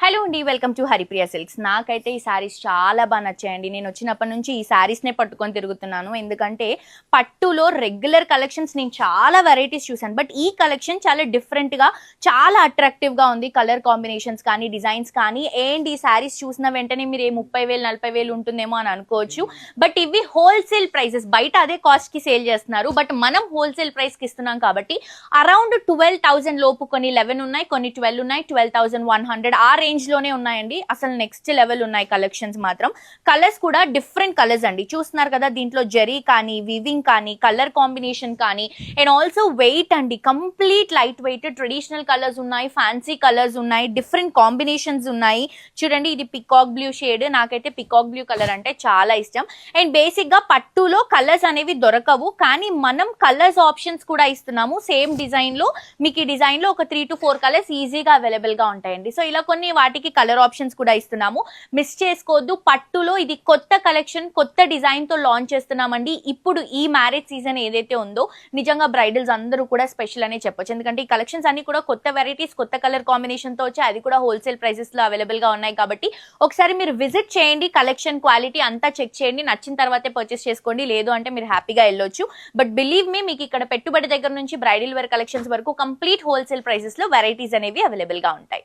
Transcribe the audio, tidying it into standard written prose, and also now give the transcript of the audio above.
Hello అండి, welcome to Haripriya silks. నాకైతే ఈ శారీస్ చాలా బాగా నచ్చాయండి. నేను వచ్చినప్పటి నుంచి ఈ శారీస్నే పట్టుకొని తిరుగుతున్నాను. ఎందుకంటే పట్టులో రెగ్యులర్ కలెక్షన్స్ నేను చాలా వెరైటీస్ చూసాను, బట్ ఈ కలెక్షన్ చాలా డిఫరెంట్గా, చాలా అట్రాక్టివ్గా ఉంది. కలర్ కాంబినేషన్స్ కానీ, డిజైన్స్ కానీ. ఏంటి ఈ శారీస్ చూసిన వెంటనే మీరు 30,000 40,000 ఉంటుందేమో అని అనుకోవచ్చు, బట్ ఇవి హోల్సేల్ ప్రైసెస్. బయట అదే కాస్ట్కి సేల్ చేస్తున్నారు, బట్ మనం హోల్సేల్ ప్రైస్కి ఇస్తున్నాం కాబట్టి అరౌండ్ 12,000 లోపు. కొన్ని 11 ఉన్నాయి, కొన్ని 12 ఉన్నాయి, 12,100 ఆ రేంజ్ లోనే ఉన్నాయండి. అసలు నెక్స్ట్ లెవెల్ ఉన్నాయి కలెక్షన్స్ మాత్రం. కలర్స్ కూడా డిఫరెంట్ కలర్స్ అండి, చూస్తున్నారు కదా. దీంట్లో జరీ కానీ, వివింగ్ కానీ, కలర్ కాంబినేషన్ కానీ, అండ్ ఆల్సో వెయిట్ అండి, complete light weight. Traditional colours ఉన్నాయి, ఫ్యాన్సీ కలర్స్ ఉన్నాయి, డిఫరెంట్ కాంబినేషన్స్ ఉన్నాయి. చూడండి, ఇది పికాక్ బ్లూ షేడ్. నాకైతే పికాక్ బ్లూ కలర్ అంటే చాలా ఇష్టం. అండ్ బేసిక్ గా పట్టులో కలర్స్ అనేవి దొరకవు, కానీ మనం కలర్స్ ఆప్షన్స్ కూడా ఇస్తున్నాము. సేమ్ డిజైన్ లో మీకు ఈ డిజైన్ లో ఒక 3 to 4 కలర్స్ ఈజీగా అవైలబుల్ గా ఉంటాయండి. సో ఇలా కొన్ని వాటికి కలర్ ఆప్షన్స్ కూడా ఇస్తున్నాము, మిస్ చేసుకోవద్దు. పట్టులో ఇది కొత్త కలెక్షన్, కొత్త డిజైన్ తో లాంచ్ చేస్తున్నామండి. ఇప్పుడు ఈ మ్యారేజ్ సీజన్ ఏదైతే ఉందో, నిజంగా బ్రైడల్స్ అందరూ కూడా స్పెషల్ అనే చెప్పొచ్చు. ఎందుకంటే ఈ కలెక్షన్స్ అన్ని కూడా కొత్త వెరైటీస్, కొత్త కలర్ కాంబినేషన్ తో వచ్చాయి. అది కూడా హోల్సేల్ ప్రైసెస్ లో అవైలబుల్ గా ఉన్నాయి. కాబట్టి ఒకసారి మీరు విజిట్ చేయండి, కలెక్షన్ క్వాలిటీ అంతా చెక్ చేయండి. నచ్చిన తర్వాతే పర్చేస్ చేసుకోండి, లేదు అంటే మీరు హ్యాపీగా వెళ్ళొచ్చు. బట్ బిలీవ్ మీ, మీకు ఇక్కడ పెట్టుబడి దగ్గర నుంచి బ్రైడల్ వేర్ కలెక్షన్స్ వరకు కంప్లీట్ హోల్సేల్ ప్రైసెస్ లో వెరైటీస్ అనేవి అవైలబుల్ గా ఉంటాయి.